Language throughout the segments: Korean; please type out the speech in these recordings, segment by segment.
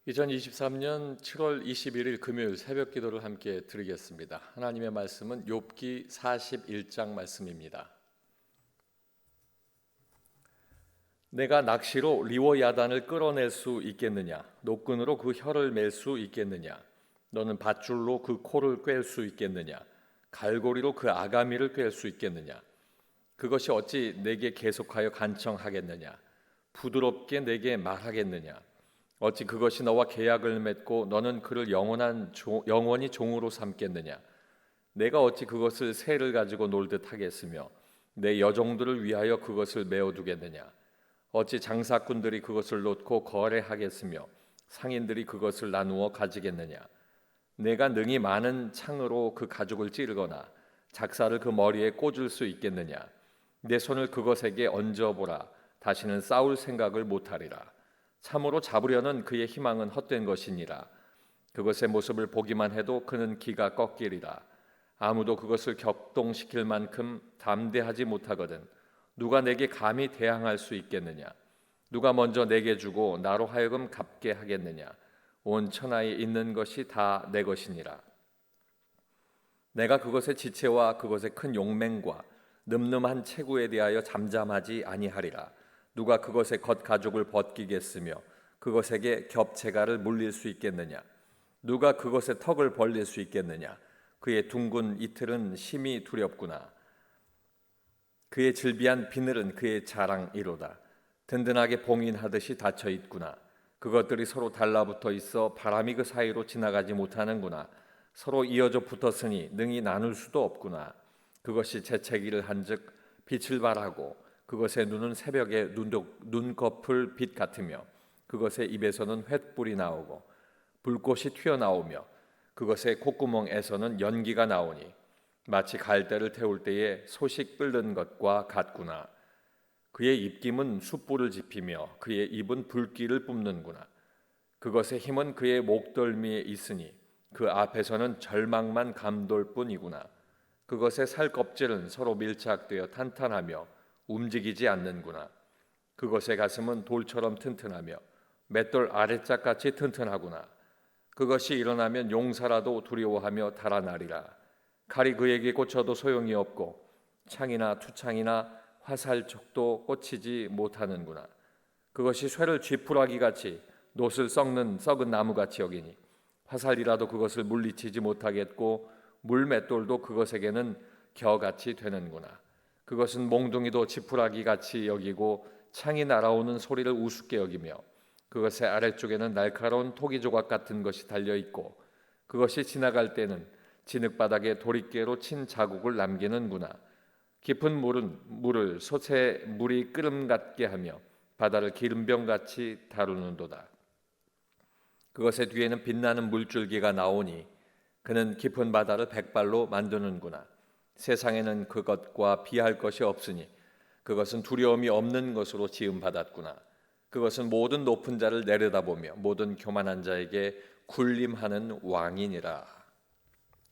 2023년 7월 21일 금요일 새벽 기도를 함께 드리겠습니다. 하나님의 말씀은 욥기 41장 말씀입니다. 내가 낚시로 리워야단을 끌어낼 수 있겠느냐? 노끈으로 그 혀를 맬 수 있겠느냐? 너는 밧줄로 그 코를 꿰을 수 있겠느냐? 갈고리로 그 아가미를 꿰을 수 있겠느냐? 그것이 어찌 내게 계속하여 간청하겠느냐? 부드럽게 내게 말하겠느냐? 어찌 그것이 너와 계약을 맺고 너는 그를 영원히 종으로 삼겠느냐? 내가 어찌 그것을 새를 가지고 놀듯 하겠으며 내 여종들을 위하여 그것을 메어두겠느냐? 어찌 장사꾼들이 그것을 놓고 거래하겠으며 상인들이 그것을 나누어 가지겠느냐? 내가 능히 많은 창으로 그 가죽을 찌르거나 작사를 그 머리에 꽂을 수 있겠느냐? 내 손을 그것에게 얹어보라. 다시는 싸울 생각을 못하리라. 참으로 잡으려는 그의 희망은 헛된 것이니라. 그것의 모습을 보기만 해도 그는 기가 꺾이리라. 아무도 그것을 격동시킬 만큼 담대하지 못하거든 누가 내게 감히 대항할 수 있겠느냐? 누가 먼저 내게 주고 나로 하여금 갚게 하겠느냐? 온 천하에 있는 것이 다 내 것이니라. 내가 그것의 지체와 그것의 큰 용맹과 늠름한 체구에 대하여 잠잠하지 아니하리라. 누가 그것의 겉가죽을 벗기겠으며 그것에게 겹체가를 물릴 수 있겠느냐? 누가 그것의 턱을 벌릴 수 있겠느냐? 그의 둥근 이틀은 심히 두렵구나. 그의 질비한 비늘은 그의 자랑이로다. 든든하게 봉인하듯이 닫혀 있구나. 그것들이 서로 달라붙어 있어 바람이 그 사이로 지나가지 못하는구나. 서로 이어져 붙었으니 능히 나눌 수도 없구나. 그것이 재채기를 한즉 빛을 발하고 그것의 눈은 새벽의 눈꺼풀 빛 같으며 그것의 입에서는 횃불이 나오고 불꽃이 튀어나오며 그것의 콧구멍에서는 연기가 나오니 마치 갈대를 태울 때에 소식 끓는 것과 같구나. 그의 입김은 숯불을 지피며 그의 입은 불길을 뿜는구나. 그것의 힘은 그의 목덜미에 있으니 그 앞에서는 절망만 감돌 뿐이구나. 그것의 살껍질은 서로 밀착되어 탄탄하며 움직이지 않는구나. 그것의 가슴은 돌처럼 튼튼하며 맷돌 아래짝같이 튼튼하구나. 그것이 일어나면 용사라도 두려워하며 달아나리라. 칼이 그에게 꽂혀도 소용이 없고 창이나 투창이나 화살촉도 꽂히지 못하는구나. 그것이 쇠를 쥐푸라기같이 놋을 썩은 나무같이 여기니 화살이라도 그것을 물리치지 못하겠고 물맷돌도 그것에게는 겨같이 되는구나. 그것은 몽둥이도 지푸라기같이 여기고 창이 날아오는 소리를 우습게 여기며 그것의 아래쪽에는 날카로운 토기조각 같은 것이 달려있고 그것이 지나갈 때는 진흙바닥에 도리깨로 친 자국을 남기는구나. 깊은 물을 솥에 물이 끓음 같게 하며 바다를 기름병같이 다루는도다. 그것의 뒤에는 빛나는 물줄기가 나오니 그는 깊은 바다를 백발로 만드는구나. 세상에는 그것과 비할 것이 없으니 그것은 두려움이 없는 것으로 지음받았구나. 그것은 모든 높은 자를 내려다보며 모든 교만한 자에게 군림하는 왕이니라.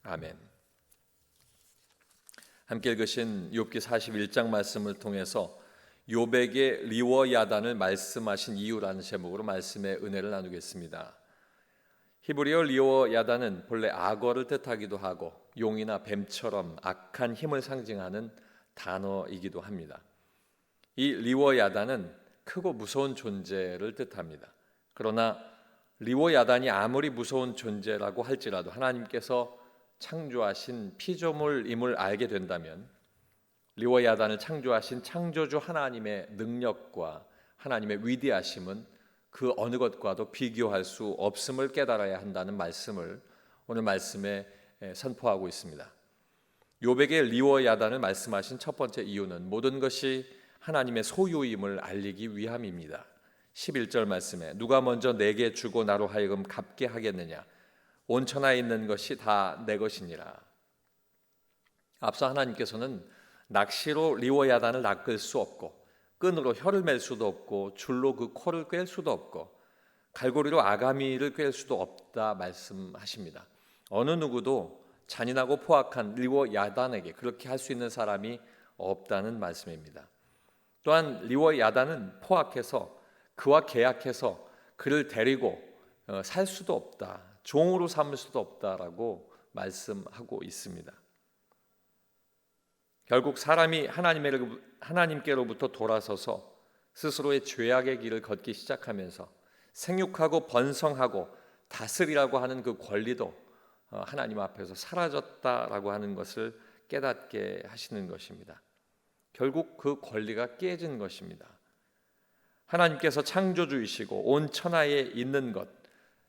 아멘. 함께 읽으신 욥기 41장 말씀을 통해서 욥에게 리워야단을 말씀하신 이유라는 제목으로 말씀의 은혜를 나누겠습니다. 히브리어 리워야단은 본래 악어를 뜻하기도 하고 용이나 뱀처럼 악한 힘을 상징하는 단어이기도 합니다. 이 리워야단은 크고 무서운 존재를 뜻합니다. 그러나 리워야단이 아무리 무서운 존재라고 할지라도 하나님께서 창조하신 피조물임을 알게 된다면 리워야단을 창조하신 창조주 하나님의 능력과 하나님의 위대하심은 그 어느 것과도 비교할 수 없음을 깨달아야 한다는 말씀을 오늘 말씀에 선포하고 있습니다. 욥에게 리워야단을 말씀하신 첫 번째 이유는 모든 것이 하나님의 소유임을 알리기 위함입니다. 11절 말씀에 누가 먼저 내게 주고 나로 하여금 갚게 하겠느냐? 온 천하에 있는 것이 다 내 것이니라. 앞서 하나님께서는 낚시로 리워야단을 낚을 수 없고 끈으로 혀를 맬 수도 없고 줄로 그 코를 꿰 수도 없고 갈고리로 아가미를 꿰 수도 없다 말씀하십니다. 어느 누구도 잔인하고 포악한 리워야단에게 그렇게 할 수 있는 사람이 없다는 말씀입니다. 또한 리워야단은 포악해서 그와 계약해서 그를 데리고 살 수도 없다, 종으로 삼을 수도 없다라고 말씀하고 있습니다. 결국 사람이 하나님께로부터 돌아서서 스스로의 죄악의 길을 걷기 시작하면서 생육하고 번성하고 다스리라고 하는 그 권리도 하나님 앞에서 사라졌다라고 하는 것을 깨닫게 하시는 것입니다. 결국 그 권리가 깨진 것입니다. 하나님께서 창조주이시고 온 천하에 있는 것,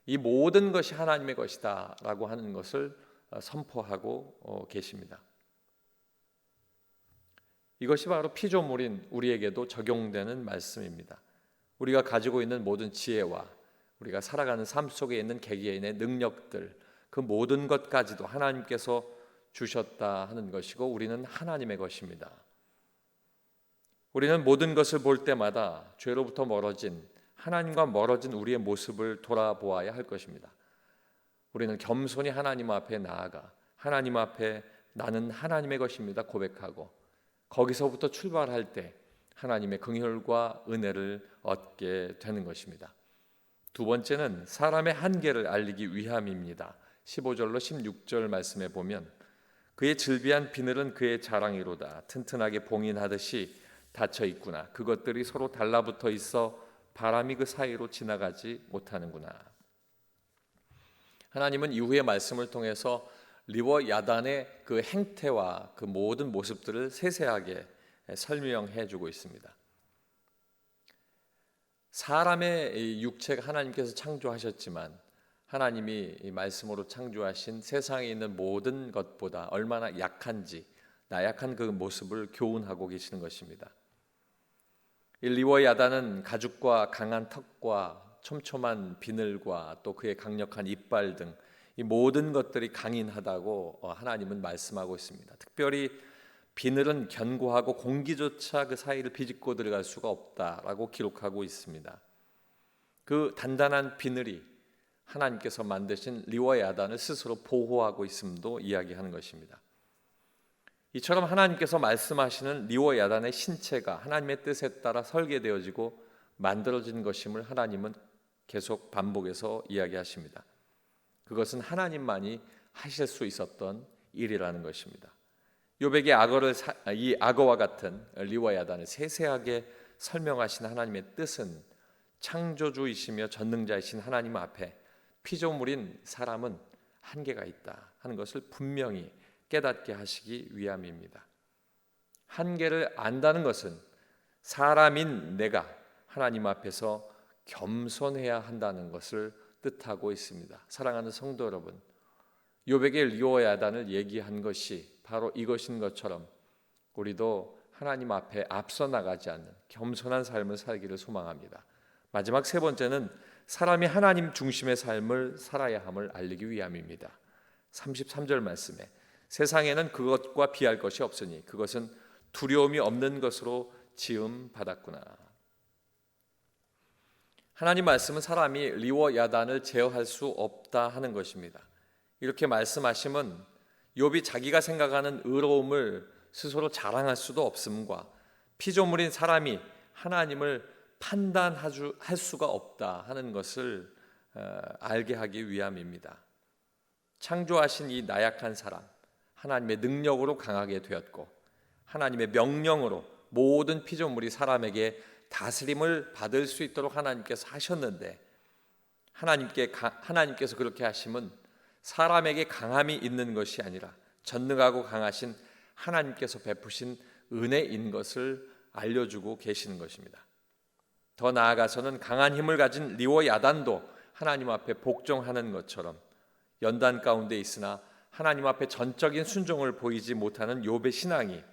이 모든 것이 하나님의 것이다 라고 하는 것을 선포하고 계십니다. 이것이 바로 피조물인 우리에게도 적용되는 말씀입니다. 우리가 가지고 있는 모든 지혜와 우리가 살아가는 삶 속에 있는 개개인의 능력들, 그 모든 것까지도 하나님께서 주셨다 하는 것이고 우리는 하나님의 것입니다. 우리는 모든 것을 볼 때마다 죄로부터 멀어진, 하나님과 멀어진 우리의 모습을 돌아보아야 할 것입니다. 우리는 겸손히 하나님 앞에 나아가 하나님 앞에 나는 하나님의 것입니다 고백하고 거기서부터 출발할 때 하나님의 긍휼과 은혜를 얻게 되는 것입니다. 두 번째는 사람의 한계를 알리기 위함입니다. 15절로 16절 말씀에 보면 그의 즐비한 비늘은 그의 자랑이로다. 튼튼하게 봉인하듯이 닫혀 있구나. 그것들이 서로 달라붙어 있어 바람이 그 사이로 지나가지 못하는구나. 하나님은 이후의 말씀을 통해서 리워 야단의 그 행태와 그 모든 모습들을 세세하게 설명해 주고 있습니다. 사람의 육체가 하나님께서 창조하셨지만 하나님이 이 말씀으로 창조하신 세상에 있는 모든 것보다 얼마나 약한지 나약한 그 모습을 교훈하고 계시는 것입니다. 이 리워 야단은 가죽과 강한 턱과 촘촘한 비늘과 또 그의 강력한 이빨 등 이 모든 것들이 강인하다고 하나님은 말씀하고 있습니다. 특별히 비늘은 견고하고 공기조차 그 사이를 비집고 들어갈 수가 없다라고 기록하고 있습니다. 그 단단한 비늘이 하나님께서 만드신 리워 야단을 스스로 보호하고 있음도 이야기하는 것입니다. 이처럼 하나님께서 말씀하시는 리워 야단의 신체가 하나님의 뜻에 따라 설계되어지고 만들어진 것임을 하나님은 계속 반복해서 이야기하십니다. 그것은 하나님만이 하실 수 있었던 일이라는 것입니다. 욥에게 이 악어와 같은 리워 야단을 세세하게 설명하신 하나님의 뜻은 창조주이시며 전능자이신 하나님 앞에 피조물인 사람은 한계가 있다 하는 것을 분명히 깨닫게 하시기 위함입니다. 한계를 안다는 것은 사람인 내가 하나님 앞에서 겸손해야 한다는 것을 뜻하고 있습니다. 사랑하는 성도 여러분, 욥에게 리워 야단을 얘기한 것이 바로 이것인 것처럼 우리도 하나님 앞에 앞서 나가지 않는 겸손한 삶을 살기를 소망합니다. 마지막 세 번째는 사람이 하나님 중심의 삶을 살아야 함을 알리기 위함입니다. 33절 말씀에 세상에는 그것과 비할 것이 없으니 그것은 두려움이 없는 것으로 지음 받았구나. 하나님 말씀은 사람이 리워 야단을 제어할 수 없다 하는 것입니다. 이렇게 말씀하심은 욥이 자기가 생각하는 의로움을 스스로 자랑할 수도 없음과 피조물인 사람이 하나님을 판단할 수가 없다 하는 것을 알게 하기 위함입니다. 창조하신 이 나약한 사람, 하나님의 능력으로 강하게 되었고 하나님의 명령으로 모든 피조물이 사람에게 다스림을 받을 수 있도록 하나님께서 하셨는데 하나님께서 그렇게 하심은 사람에게 강함이 있는 것이 아니라 전능하고 강하신 하나님께서 베푸신 은혜인 것을 알려주고 계시는 것입니다. 더 나아가서는 강한 힘을 가진 리워 야단도 하나님 앞에 복종하는 것처럼 연단 가운데 있으나 하나님 앞에 전적인 순종을 보이지 못하는 욥의 신앙이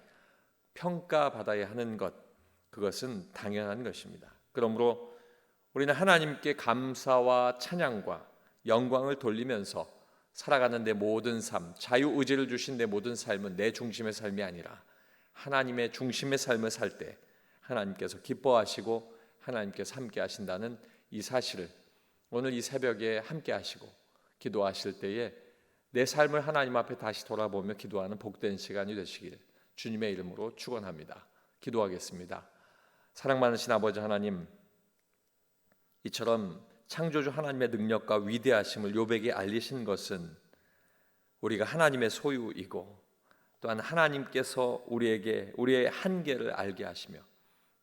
평가받아야 하는 것, 그것은 당연한 것입니다. 그러므로 우리는 하나님께 감사와 찬양과 영광을 돌리면서 살아가는 내 모든 삶, 자유의지를 주신 내 모든 삶은 내 중심의 삶이 아니라 하나님의 중심의 삶을 살 때 하나님께서 기뻐하시고 하나님께서 함께 하신다는 이 사실을 오늘 이 새벽에 함께 하시고 기도하실 때에 내 삶을 하나님 앞에 다시 돌아보며 기도하는 복된 시간이 되시길 주님의 이름으로 축원합니다. 기도하겠습니다. 사랑 많으신 아버지 하나님, 이처럼 창조주 하나님의 능력과 위대하심을 욥에게 알리신 것은 우리가 하나님의 소유이고 또한 하나님께서 우리에게 우리의 한계를 알게 하시며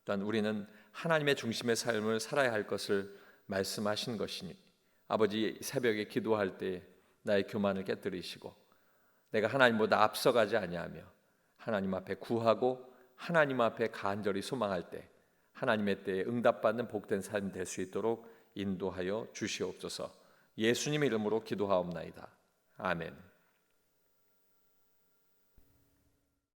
또한 우리는 하나님의 중심의 삶을 살아야 할 것을 말씀하신 것이니 아버지 새벽에 기도할 때 나의 교만을 깨뜨리시고 내가 하나님보다 앞서가지 아니하며 하나님 앞에 구하고 하나님 앞에 간절히 소망할 때 하나님의 때에 응답받는 복된 삶 될 수 있도록 인도하여 주시옵소서. 예수님의 이름으로 기도하옵나이다. 아멘.